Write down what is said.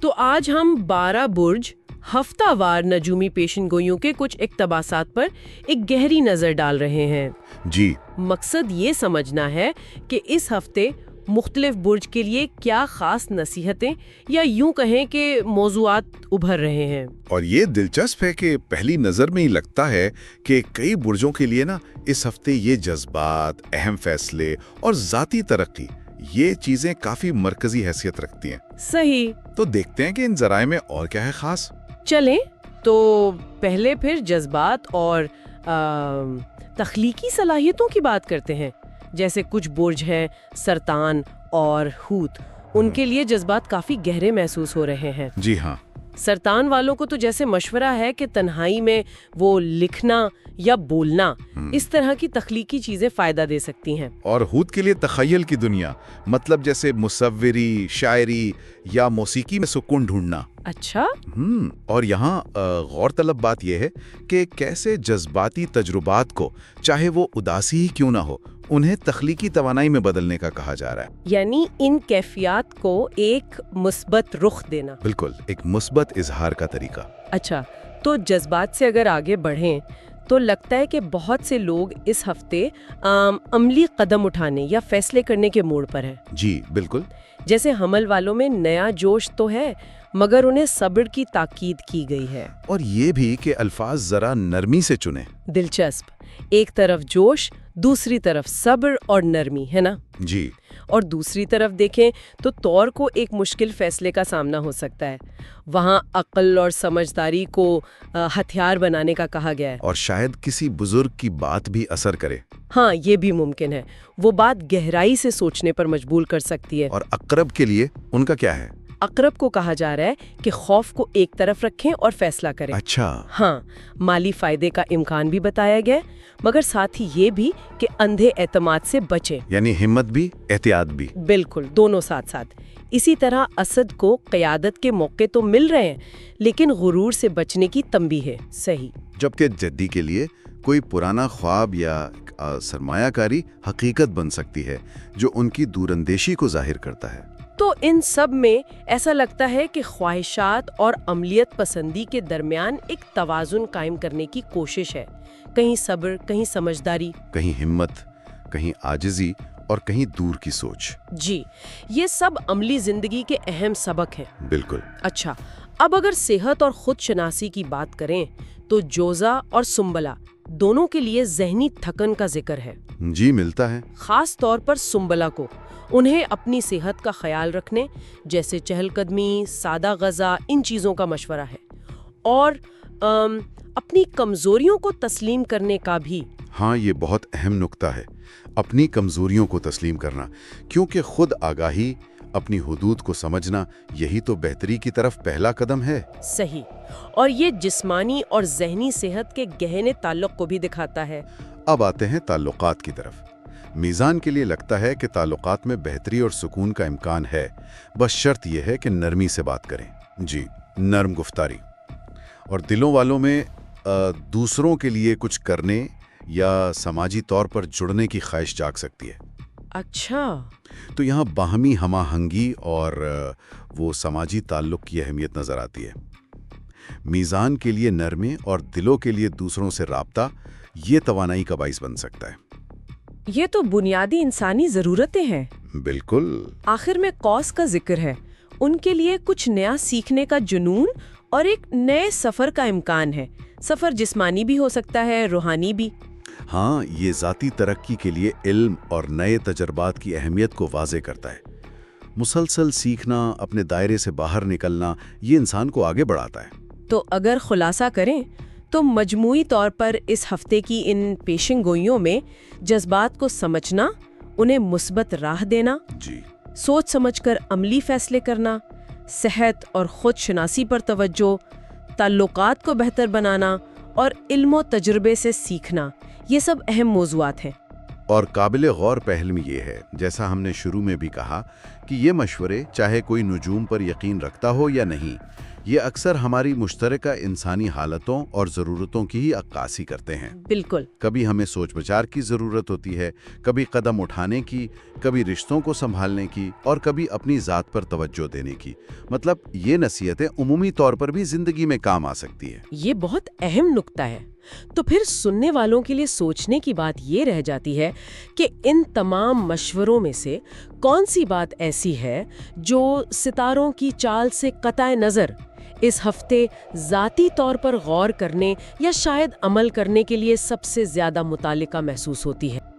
تو آج ہم 12 برج ہفتہ وار نجومی پیشن گوئیوں کے کچھ اقتباسات پر ایک گہری نظر ڈال رہے ہیں۔ جی، مقصد یہ سمجھنا ہے کہ اس ہفتے مختلف برج کے لیے کیا خاص نصیحتیں یا یوں کہیں کہ موضوعات ابھر رہے ہیں۔ اور یہ دلچسپ ہے کہ پہلی نظر میں ہی لگتا ہے کہ کئی برجوں کے لیے اس ہفتے یہ جذبات، اہم فیصلے اور ذاتی ترقی، یہ چیزیں کافی مرکزی حیثیت رکھتی ہیں۔ صحیح۔ تو دیکھتے ہیں کہ ان ذرائع میں اور کیا ہے خاص۔ چلیں تو پہلے پھر جذبات اور تخلیقی صلاحیتوں کی بات کرتے ہیں۔ جیسے کچھ برج ہیں سرطان اور حوت، ان کے لیے جذبات کافی گہرے محسوس ہو رہے ہیں۔ جی ہاں، سرطان والوں کو تو جیسے مشورہ ہے کہ تنہائی میں وہ لکھنا یا بولنا، اس طرح کی تخلیقی چیزیں فائدہ دے سکتی ہیں۔ اور حوت کے لیے تخیل کی دنیا، مطلب جیسے مصوری، شاعری یا موسیقی میں سکون ڈھونڈنا۔ اچھا۔ اور یہاں غور طلب بات یہ ہے کہ کیسے جذباتی تجربات کو، چاہے وہ اداسی ہی کیوں نہ ہو، انہیں تخلیقی توانائی میں بدلنے کا کہا جا رہا ہے۔ یعنی ان کیفیات کو ایک مثبت رخ دینا۔ بالکل، ایک مثبت اظہار کا طریقہ۔ اچھا، تو جذبات سے اگر آگے بڑھیں تو لگتا ہے کہ بہت سے لوگ اس ہفتے عملی قدم اٹھانے یا فیصلے کرنے کے موڑ پر ہیں۔ جی بالکل۔ جیسے حمل والوں میں نیا جوش تو ہے، مگر انہیں صبر کی تاکید کی گئی ہے۔ اور یہ بھی کہ الفاظ ذرا نرمی سے چنیں۔ دلچسپ، ایک طرف جوش، دوسری طرف صبر اور نرمی، ہے نا؟ جی۔ اور دوسری طرف دیکھیں تو طور کو ایک مشکل فیصلے کا سامنا ہو سکتا ہے، وہاں عقل اور سمجھداری کو ہتھیار بنانے کا کہا گیا ہے۔ اور شاید کسی بزرگ کی بات بھی اثر کرے۔ ہاں، یہ بھی ممکن ہے، وہ بات گہرائی سے سوچنے پر مجبور کر سکتی ہے۔ اور عقرب کے لیے ان کا کیا ہے؟ عقرب کو کہا جا رہا ہے کہ خوف کو ایک طرف رکھیں اور فیصلہ کریں۔ اچھا۔ ہاں، مالی فائدے کا امکان بھی بتایا گیا، مگر ساتھ ہی یہ بھی کہ اندھے اعتماد سے بچیں۔ یعنی ہمت بھی، احتیاط بھی۔ بالکل، دونوں ساتھ ساتھ۔ اسی طرح اسد کو قیادت کے موقع تو مل رہے ہیں، لیکن غرور سے بچنے کی تنبیہ ہے۔ صحیح۔ جبکہ جدی کے لیے کوئی پرانا خواب یا سرمایہ کاری حقیقت بن سکتی ہے جو ان کی دوراندیشی کو ظاہر کرتا ہے۔ تو ان سب میں ایسا لگتا ہے کہ خواہشات اور عملیت پسندی کے درمیان ایک توازن قائم کرنے کی کوشش ہے، کہیں صبر، کہیں سمجھداری، کہیں ہمت، کہیں عاجزی اور کہیں دور کی سوچ۔ جی، یہ سب عملی زندگی کے اہم سبق ہیں۔ بالکل۔ اچھا، اب اگر صحت اور خود شناسی کی بات کریں تو جوزا اور سنبلا دونوں کے لیے ذہنی تھکن کا ذکر ہے۔ جی ملتا ہے۔ خاص طور پر سنبلا کو انہیں اپنی صحت کا خیال رکھنے، جیسے چہل قدمی، سادہ غذا، ان چیزوں کا مشورہ ہے، اور اپنی کمزوریوں کو تسلیم کرنے کا بھی۔ ہاں، یہ بہت اہم نکتہ ہے، اپنی کمزوریوں کو تسلیم کرنا، کیونکہ خود آگاہی، اپنی حدود کو سمجھنا، یہی تو بہتری کی طرف پہلا قدم ہے۔ صحیح، اور یہ جسمانی اور ذہنی صحت کے گہرے تعلق کو بھی دکھاتا ہے۔ اب آتے ہیں تعلقات کی طرف۔ میزان کے لیے لگتا ہے کہ تعلقات میں بہتری اور سکون کا امکان ہے، بس شرط یہ ہے کہ نرمی سے بات کریں۔ جی، نرم گفتاری۔ اور دلوں والوں میں دوسروں کے لیے کچھ کرنے یا سماجی طور پر جڑنے کی خواہش جاگ سکتی ہے۔ اچھا۔ تو یہاں باہمی ہم آہنگی اور وہ سماجی تعلق کی اہمیت نظر آتی ہے۔ میزان کے لیے نرمی اور دلوں کے لیے دوسروں سے رابطہ، یہ توانائی کا باعث بن سکتا ہے۔ یہ تو بنیادی انسانی ضرورتیں ہیں۔ بالکل۔ آخر میں قوس کا ذکر ہے، ان کے لیے کچھ نیا سیکھنے کا جنون اور ایک نئے سفر کا امکان ہے۔ سفر جسمانی بھی ہو سکتا ہے، روحانی بھی۔ ہاں، یہ ذاتی ترقی کے لیے علم اور نئے تجربات کی اہمیت کو واضح کرتا ہے۔ مسلسل سیکھنا، اپنے دائرے سے باہر نکلنا، یہ انسان کو آگے بڑھاتا ہے۔ تو اگر خلاصہ کریں تو مجموعی طور پر اس ہفتے کی ان پیشن گوئیوں میں جذبات کو سمجھنا، انہیں مثبت راہ دینا، جی، سوچ سمجھ کر عملی فیصلے کرنا، صحت اور خود شناسی پر توجہ، تعلقات کو بہتر بنانا اور علم و تجربے سے سیکھنا، یہ سب اہم موضوعات ہیں۔ اور قابل غور پہلو یہ ہے، جیسا ہم نے شروع میں بھی کہا، کہ یہ مشورے چاہے کوئی نجوم پر یقین رکھتا ہو یا نہیں، یہ اکثر ہماری مشترکہ انسانی حالتوں اور ضرورتوں کی ہی عکاسی کرتے ہیں۔ بالکل۔ کبھی ہمیں سوچ بچار کی ضرورت ہوتی ہے، کبھی قدم اٹھانے کی، کبھی رشتوں کو سنبھالنے کی، اور کبھی اپنی ذات پر توجہ دینے کی۔ مطلب یہ نصیحتیں عمومی طور پر بھی زندگی میں کام آ سکتی ہیں۔ یہ بہت اہم نکتہ ہے۔ تو پھر سننے والوں کے لیے سوچنے کی بات یہ رہ جاتی ہے کہ ان تمام مشوروں میں سے کون سی بات ایسی ہے جو ستاروں کی چال سے قطع نظر اس ہفتے ذاتی طور پر غور کرنے یا شاید عمل کرنے کے لیے سب سے زیادہ متعلقہ محسوس ہوتی ہے۔